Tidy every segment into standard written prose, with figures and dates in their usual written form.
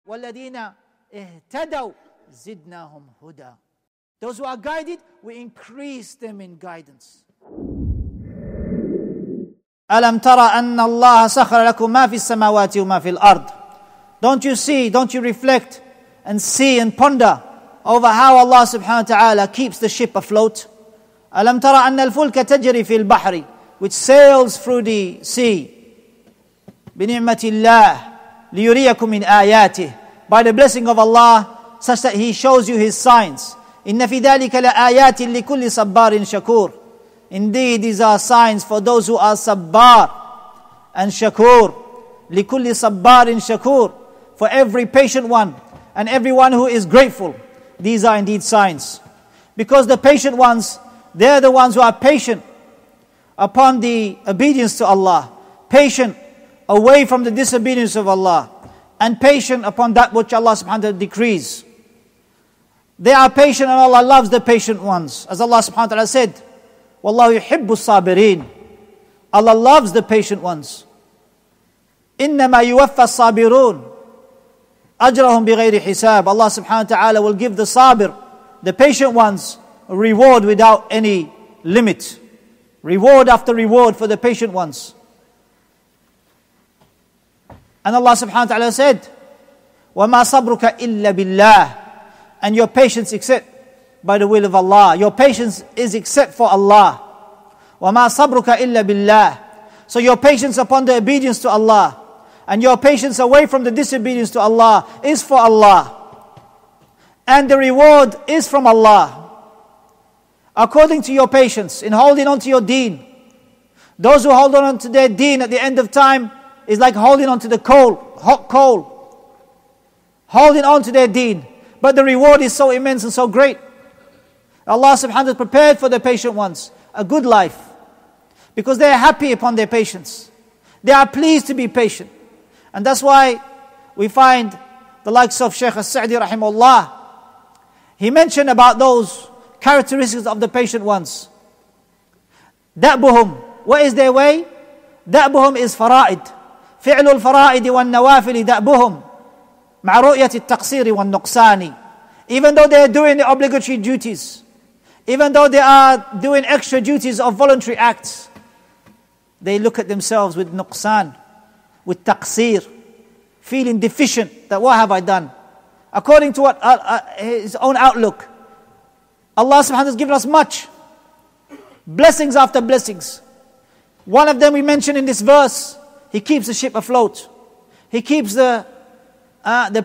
وَالَّذِينَ اهْتَدَوْا زِدْنَاهُمْ هُدًى. Those who are guided, we increase them in guidance. أَلَمْ تَرَ أَنَّ اللَّهَ سَخَرَ لَكُمْ مَا فِي السَّمَاوَاتِ وَمَا فِي الْأَرْضِ. Don't you see, don't you reflect and see and ponder over how Allah subhanahu wa ta'ala keeps the ship afloat? أَلَمْ تَرَ أَنَّ الْفُلْكَ تَجْرِي فِي الْبَحْرِ, which sails through the sea. بِنِعْمَةِ اللَّهِ لِيُرِيَكُمْ مِنْ آيَاتِهِ, by the blessing of Allah, such that He shows you His signs. إِنَّ فِي ذَلِكَ لَآيَاتٍ لِكُلِّ صَبَّارٍ شَكُورٍ. Indeed, these are signs for those who are sabbar and shakur. لِكُلِّ صَبَّارٍ shakur. For every patient one and everyone who is grateful. These are indeed signs. Because the patient ones, they're the ones who are patient upon the obedience to Allah, patient away from the disobedience of Allah, and patient upon that which Allah subhanahu wa ta'ala decrees. They are patient and Allah loves the patient ones. As Allah subhanahu wa ta'ala said, وَاللَّهُ يُحِبُّ الصَّابِرِينَ. Allah loves the patient ones. إِنَّمَا يُوَفَّى الصَّابِرُونَ أَجْرَهُمْ بِغَيْرِ حِسَابٍ. Allah subhanahu wa ta'ala will give the sabir, the patient ones, a reward without any limit. Reward after reward for the patient ones. And Allah subhanahu wa ta'ala said, وَمَا صَبْرُكَ إِلَّا بِاللَّهِ. And your patience except by the will of Allah. Your patience is except for Allah. وَمَا صَبْرُكَ إِلَّا بِاللَّهِ. So your patience upon the obedience to Allah and your patience away from the disobedience to Allah is for Allah. And the reward is from Allah. According to your patience in holding on to your deen. Those who hold on to their deen at the end of time is like holding on to the hot coal. Holding on to their deen. But the reward is so immense and so great. Allah subhanahu wa ta'ala prepared for the patient ones a good life. Because they are happy upon their patience. They are pleased to be patient. And that's why we find the likes of Shaykh al-Sa'di rahimahullah. He mentioned about those characteristics of the patient ones. دأبهم. What is their way? دأبهم is fara'id. فعل الفرائد والنوافل دأبهم مع رؤية التقصير والنقصان. Even though they are doing the obligatory duties, even though they are doing extra duties of voluntary acts, they look at themselves with nuqsan, with taqsir, feeling deficient, that what have I done? According to what his own outlook. Allah subhanahu wa ta'ala has given us much. Blessings after blessings. One of them we mentioned in this verse, He keeps the ship afloat. He keeps the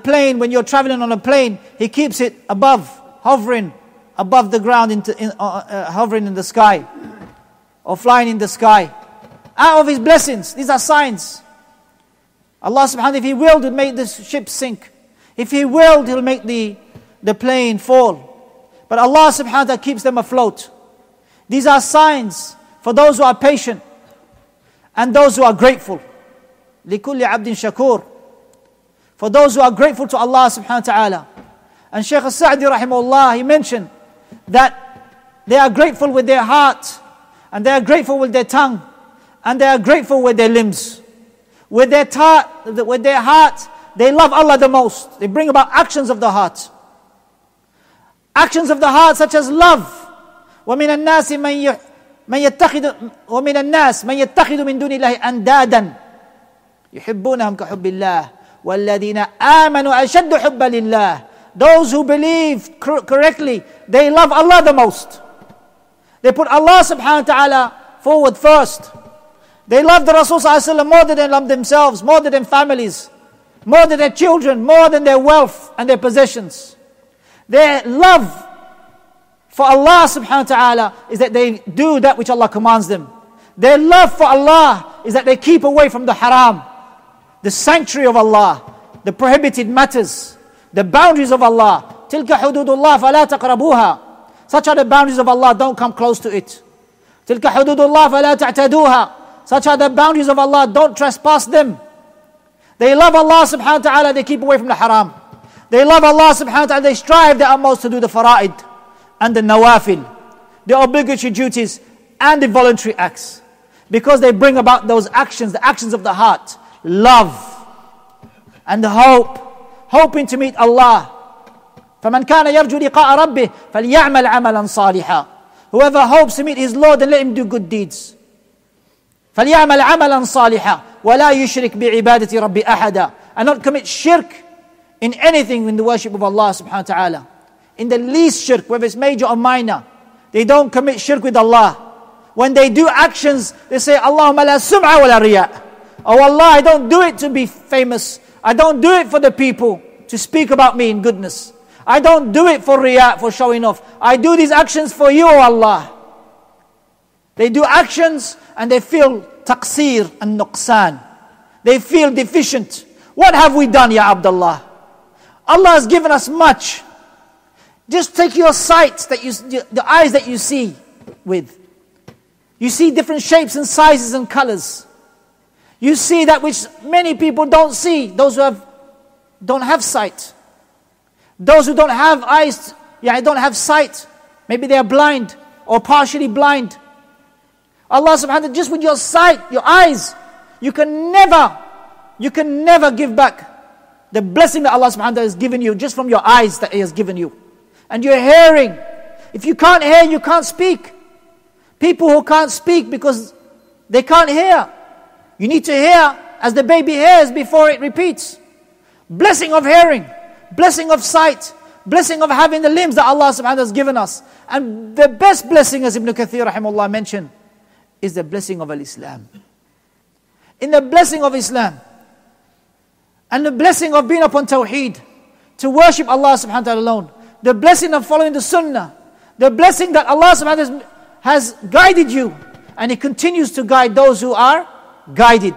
plane, when you're traveling on a plane, He keeps it above, hovering above the ground, hovering in the sky, or flying in the sky. Out of His blessings, these are signs. Allah subhanahu wa ta'ala, if He willed, He'll make the ship sink. If He willed, He'll make the plane fall. But Allah subhanahu wa ta'ala keeps them afloat. These are signs for those who are patient and those who are grateful. لِكُلِّ عَبْدٍ شَكُورٍ. For those who are grateful to Allah subhanahu wa ta'ala. And Shaykh al-Sa'di rahimahullah, he mentioned that they are grateful with their heart, and they are grateful with their tongue, and they are grateful with their limbs. With their heart, they love Allah the most. They bring about actions of the heart. Actions of the heart such as love. وَمِنَ النَّاسِ مَنْ يَتَّخِذُ مِنْ دُونِ اللَّهِ أَنْدَادًا يُحِبُّونَهُمْ كَحُبِّ اللَّهِ وَالَّذِينَ آمَنُوا أَشَدُّ حُبًّا لِلَّهِ. Those who believe correctly, they love Allah the most. They put Allah subhanahu wa ta'ala forward first. They love the Rasul sallallahu alaihi wasallam more than they love themselves, more than their families, more than their children, more than their wealth and their possessions. Their love for Allah subhanahu wa ta'ala is that they do that which Allah commands them. Their love for Allah is that they keep away from the haram, the sanctuary of Allah, the prohibited matters, the boundaries of Allah. تِلْكَ حُدُودُ اللَّهِ فَلَا تَقْرَبُوهَا. Such are the boundaries of Allah, don't come close to it. تِلْكَ حُدُودُ اللَّهِ فَلَا تَعْتَدُوهَا. Such are the boundaries of Allah, don't trespass them. They love Allah subhanahu wa ta'ala, they keep away from the haram. They love Allah subhanahu wa ta'ala, they strive their utmost to do the fara'id and the nawafil, the obligatory duties and the voluntary acts. Because they bring about those actions, the actions of the heart. Love and hope hoping to meet Allah. فَمَنْ كَانَ يَرْجُو لِقَاءَ رَبِّهِ فَلْيَعْمَلْ عَمَلًا صَالِحًا. Whoever hopes to meet his Lord, then let him do good deeds. فَلْيَعْمَلْ عَمَلًا صَالِحًا وَلَا يُشْرِكْ بِعِبَادَةِ رَبِّ أَحَدًا. And not commit shirk in anything in the worship of Allah subhanahu wa ta'ala. In the least shirk, whether it's major or minor, they don't commit shirk with Allah. When they do actions, they say, Allahumma la sum'a wa la riya'. Oh Allah, I don't do it to be famous. I don't do it for the people to speak about me in goodness. I don't do it for riya', for showing off. I do these actions for you, O Allah. They do actions and they feel taqsir and nuqsan. They feel deficient. What have we done, Ya Abdullah? Allah has given us much. Just take your sight, the eyes that you see with. You see different shapes and sizes and colors. You see that which many people don't see. Those who don't have sight. Those who don't have eyes, don't have sight. Maybe they are blind or partially blind. Allah subhanahu wa ta'ala, just with your sight, your eyes, you can never give back the blessing that Allah subhanahu wa ta'ala has given you just from your eyes that He has given you. And your hearing. If you can't hear, you can't speak. People who can't speak because they can't hear. You need to hear as the baby hears before it repeats. Blessing of hearing. Blessing of sight, blessing of having the limbs that Allah subhanahu wa ta'ala has given us. And the best blessing, as Ibn Kathir rahimahullah mentioned, is the blessing of Islam. In the blessing of Islam, and the blessing of being upon Tawheed, to worship Allah subhanahu wa ta'ala alone, the blessing of following the Sunnah, the blessing that Allah subhanahu wa ta'ala has guided you, and He continues to guide those who are guided.